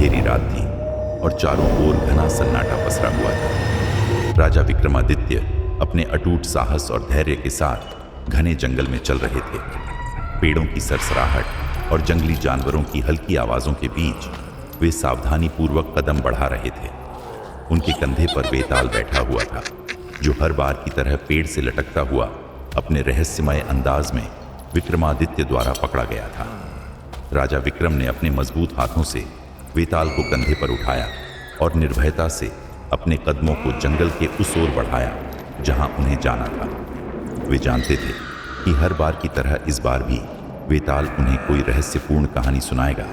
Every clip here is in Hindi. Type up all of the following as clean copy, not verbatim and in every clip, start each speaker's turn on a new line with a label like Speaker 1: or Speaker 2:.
Speaker 1: अंधेरी रात थी और चारों ओर घना सन्नाटा पसरा हुआ था। राजा विक्रमादित्य अपने अटूट साहस और धैर्य के साथ घने जंगल में चल रहे थे। पेड़ों की सरसराहट और जंगली जानवरों की हल्की आवाजों के बीच वे सावधानी पूर्वक कदम बढ़ा रहे थे। उनके कंधे पर वेताल बैठा हुआ था, जो हर बार की तरह पेड़ से लटकता हुआ अपने रहस्यमय अंदाज में विक्रमादित्य द्वारा पकड़ा गया था। राजा विक्रम ने अपने मजबूत हाथों से वेताल को कंधे पर उठाया और निर्भयता से अपने कदमों को जंगल के उस ओर बढ़ाया जहां उन्हें जाना था। वे जानते थे कि हर बार की तरह इस बार भी वेताल उन्हें कोई रहस्यपूर्ण कहानी सुनाएगा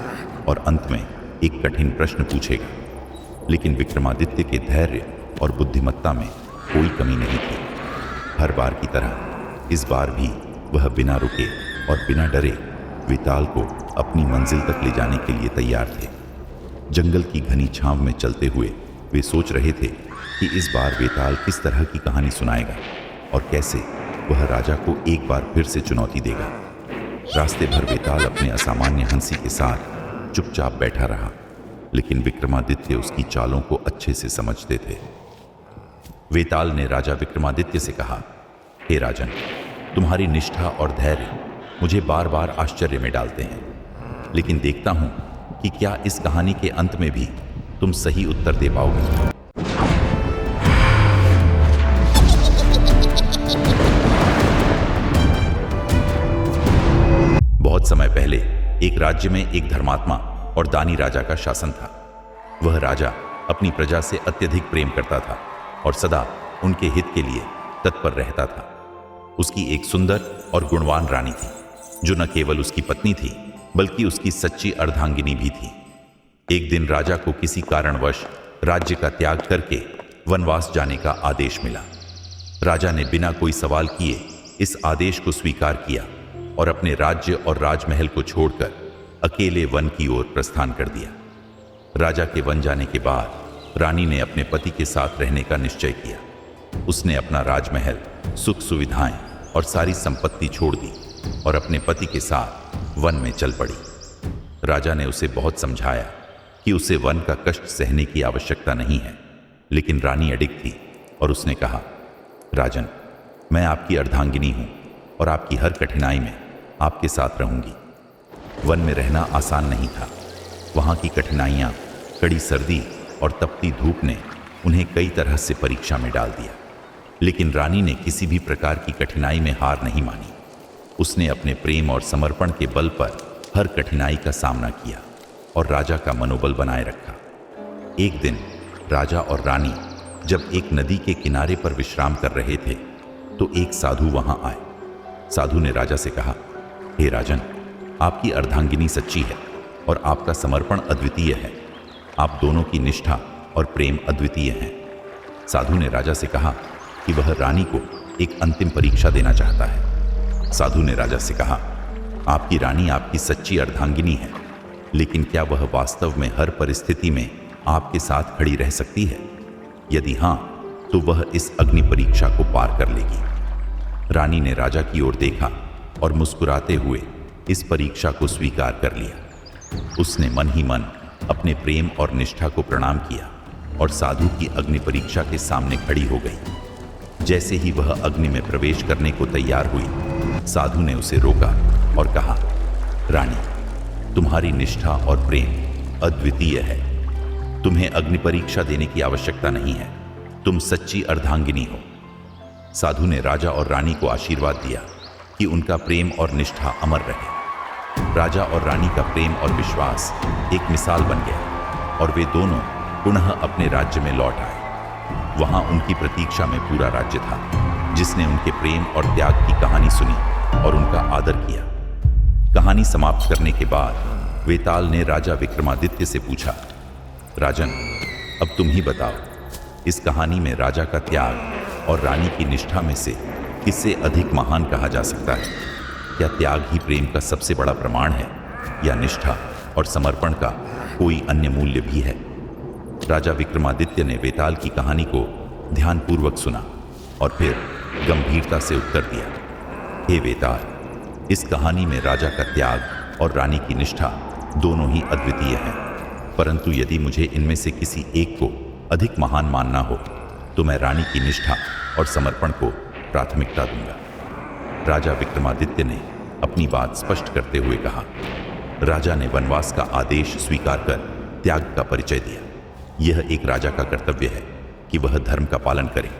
Speaker 1: और अंत में एक कठिन प्रश्न पूछेगा, लेकिन विक्रमादित्य के धैर्य और बुद्धिमत्ता में कोई कमी नहीं थी। हर बार की तरह इस बार भी वह बिना रुके और बिना डरे वेताल को अपनी मंजिल तक ले जाने के लिए तैयार थे। जंगल की घनी छांव में चलते हुए वे सोच रहे थे कि इस बार वेताल किस तरह की कहानी सुनाएगा और कैसे वह राजा को एक बार फिर से चुनौती देगा। रास्ते भर वेताल अपने असामान्य हंसी के साथ चुपचाप बैठा रहा, लेकिन विक्रमादित्य उसकी चालों को अच्छे से समझते थे। वेताल ने राजा विक्रमादित्य से कहा, हे राजन, तुम्हारी निष्ठा और धैर्य मुझे बार बार आश्चर्य में डालते हैं, लेकिन देखता हूं कि क्या इस कहानी के अंत में भी तुम सही उत्तर दे पाओगे। बहुत समय पहले एक राज्य में एक धर्मात्मा और दानी राजा का शासन था। वह राजा अपनी प्रजा से अत्यधिक प्रेम करता था और सदा उनके हित के लिए तत्पर रहता था। उसकी एक सुंदर और गुणवान रानी थी, जो न केवल उसकी पत्नी थी बल्कि उसकी सच्ची अर्धांगिनी भी थी। एक दिन राजा को किसी कारणवश राज्य का त्याग करके वनवास जाने का आदेश मिला। राजा ने बिना कोई सवाल किए इस आदेश को स्वीकार किया और अपने राज्य और राजमहल को छोड़कर अकेले वन की ओर प्रस्थान कर दिया। राजा के वन जाने के बाद रानी ने अपने पति के साथ रहने का निश्चय किया। उसने अपना राजमहल, सुख सुविधाएं और सारी संपत्ति छोड़ दी और अपने पति के साथ वन में चल पड़ी। राजा ने उसे बहुत समझाया कि उसे वन का कष्ट सहने की आवश्यकता नहीं है, लेकिन रानी अडिग थी और उसने कहा, राजन, मैं आपकी अर्धांगिनी हूं और आपकी हर कठिनाई में आपके साथ रहूंगी। वन में रहना आसान नहीं था। वहां की कठिनाइयां, कड़ी सर्दी और तपती धूप ने उन्हें कई तरह से परीक्षा में डाल दिया, लेकिन रानी ने किसी भी प्रकार की कठिनाई में हार नहीं मानी। उसने अपने प्रेम और समर्पण के बल पर हर कठिनाई का सामना किया और राजा का मनोबल बनाए रखा। एक दिन राजा और रानी जब एक नदी के किनारे पर विश्राम कर रहे थे तो एक साधु वहां आए। साधु ने राजा से कहा, हे राजन, आपकी अर्धांगिनी सच्ची है और आपका समर्पण अद्वितीय है। आप दोनों की निष्ठा और प्रेम अद्वितीय है। साधु ने राजा से कहा कि वह रानी को एक अंतिम परीक्षा देना चाहता है। साधु ने राजा से कहा, आपकी रानी आपकी सच्ची अर्धांगिनी है, लेकिन क्या वह वास्तव में हर परिस्थिति में आपके साथ खड़ी रह सकती है? यदि हां, तो वह इस अग्नि परीक्षा को पार कर लेगी। रानी ने राजा की ओर देखा और मुस्कुराते हुए इस परीक्षा को स्वीकार कर लिया। उसने मन ही मन अपने प्रेम और निष्ठा को प्रणाम किया और साधु की अग्नि परीक्षा के सामने खड़ी हो गई। जैसे ही वह अग्नि में प्रवेश करने को तैयार हुई, साधु ने उसे रोका और कहा, रानी, तुम्हारी निष्ठा और प्रेम अद्वितीय है। तुम्हें अग्नि परीक्षा देने की आवश्यकता नहीं है। तुम सच्ची अर्धांगिनी हो। साधु ने राजा और रानी को आशीर्वाद दिया कि उनका प्रेम और निष्ठा अमर रहे। राजा और रानी का प्रेम और विश्वास एक मिसाल बन गया और वे दोनों पुनः अपने राज्य में लौट आए। वहां उनकी प्रतीक्षा में पूरा राज्य था, जिसने उनके प्रेम और त्याग की कहानी सुनी और उनका आदर किया। कहानी समाप्त करने के बाद वेताल ने राजा विक्रमादित्य से पूछा, राजन, अब तुम ही बताओ, इस कहानी में राजा का त्याग और रानी की निष्ठा में से किससे अधिक महान कहा जा सकता है? क्या त्याग ही प्रेम का सबसे बड़ा प्रमाण है या निष्ठा और समर्पण का कोई अन्य मूल्य भी है? राजा विक्रमादित्य ने वेताल की कहानी को ध्यानपूर्वक सुना और फिर गंभीरता से उत्तर दिया, हे वेताल, इस कहानी में राजा का त्याग और रानी की निष्ठा दोनों ही अद्वितीय हैं। परंतु यदि मुझे इनमें से किसी एक को अधिक महान मानना हो तो मैं रानी की निष्ठा और समर्पण को प्राथमिकता दूंगा। राजा विक्रमादित्य ने अपनी बात स्पष्ट करते हुए कहा। राजा ने वनवास का आदेश स्वीकार कर त्याग का परिचय दिया। यह एक राजा का कर्तव्य है कि वह धर्म का पालन करे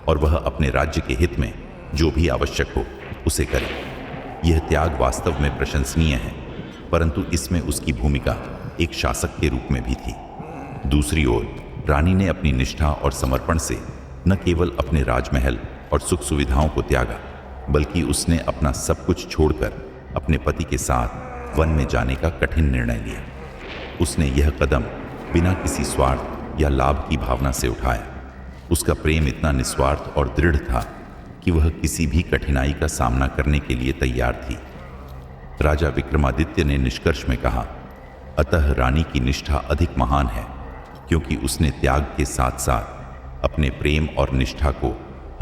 Speaker 1: और वह अपने राज्य के हित में जो भी आवश्यक हो उसे करे। यह त्याग वास्तव में प्रशंसनीय है, परंतु इसमें उसकी भूमिका एक शासक के रूप में भी थी। दूसरी ओर रानी ने अपनी निष्ठा और समर्पण से न केवल अपने राजमहल और सुख सुविधाओं को त्यागा, बल्कि उसने अपना सब कुछ छोड़कर अपने पति के साथ वन में जाने का कठिन निर्णय लिया। उसने यह कदम बिना किसी स्वार्थ या लाभ की भावना से उठाया। उसका प्रेम इतना निस्वार्थ और दृढ़ था कि वह किसी भी कठिनाई का सामना करने के लिए तैयार थी। राजा विक्रमादित्य ने निष्कर्ष में कहा, अतः रानी की निष्ठा अधिक महान है, क्योंकि उसने त्याग के साथ साथ अपने प्रेम और निष्ठा को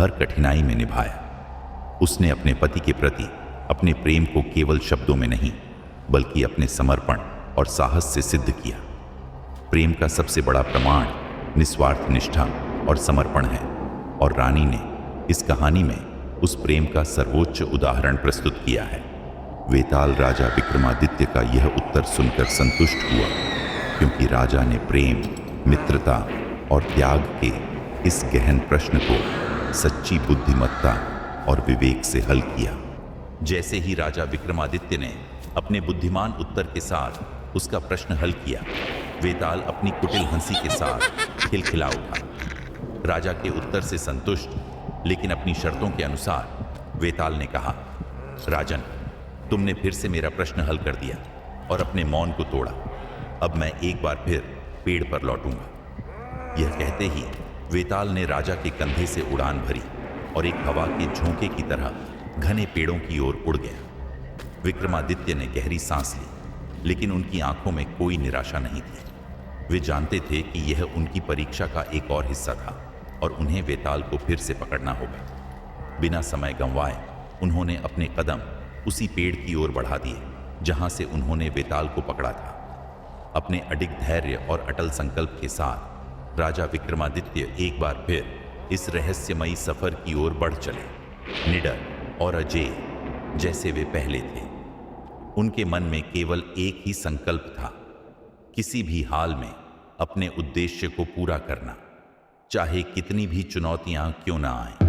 Speaker 1: हर कठिनाई में निभाया। उसने अपने पति के प्रति अपने प्रेम को केवल शब्दों में नहीं, बल्कि अपने समर्पण और साहस से सिद्ध किया। प्रेम का सबसे बड़ा प्रमाण निस्वार्थ निष्ठा और समर्पण है, और रानी ने इस कहानी में उस प्रेम का सर्वोच्च उदाहरण प्रस्तुत किया है। वेताल राजा विक्रमादित्य का यह उत्तर सुनकर संतुष्ट हुआ, क्योंकि राजा ने प्रेम, मित्रता और त्याग के इस गहन प्रश्न को सच्ची बुद्धिमत्ता और विवेक से हल किया। जैसे ही राजा विक्रमादित्य ने अपने बुद्धिमान उत्तर के साथ उसका प्रश्न हल किया, वेताल अपनी कुटिल हंसी के साथ खिलखिला उठा। राजा के उत्तर से संतुष्ट, लेकिन अपनी शर्तों के अनुसार, वेताल ने कहा, राजन, तुमने फिर से मेरा प्रश्न हल कर दिया और अपने मौन को तोड़ा। अब मैं एक बार फिर पेड़ पर लौटूंगा। यह कहते ही वेताल ने राजा के कंधे से उड़ान भरी और एक हवा के झोंके की तरह घने पेड़ों की ओर उड़ गया। विक्रमादित्य ने गहरी सांस ली, लेकिन उनकी आंखों में कोई निराशा नहीं थी। वे जानते थे कि यह उनकी परीक्षा का एक और हिस्सा था और उन्हें वेताल को फिर से पकड़ना होगा। बिना समय गंवाए उन्होंने अपने कदम उसी पेड़ की ओर बढ़ा दिए जहां से उन्होंने वेताल को पकड़ा था। अपने अडिग धैर्य और अटल संकल्प के साथ राजा विक्रमादित्य एक बार फिर इस रहस्यमयी सफर की ओर बढ़ चले, निडर और अजेय जैसे वे पहले थे। उनके मन में केवल एक ही संकल्प था, किसी भी हाल में अपने उद्देश्य को पूरा करना, चाहे कितनी भी चुनौतियां क्यों ना आएं।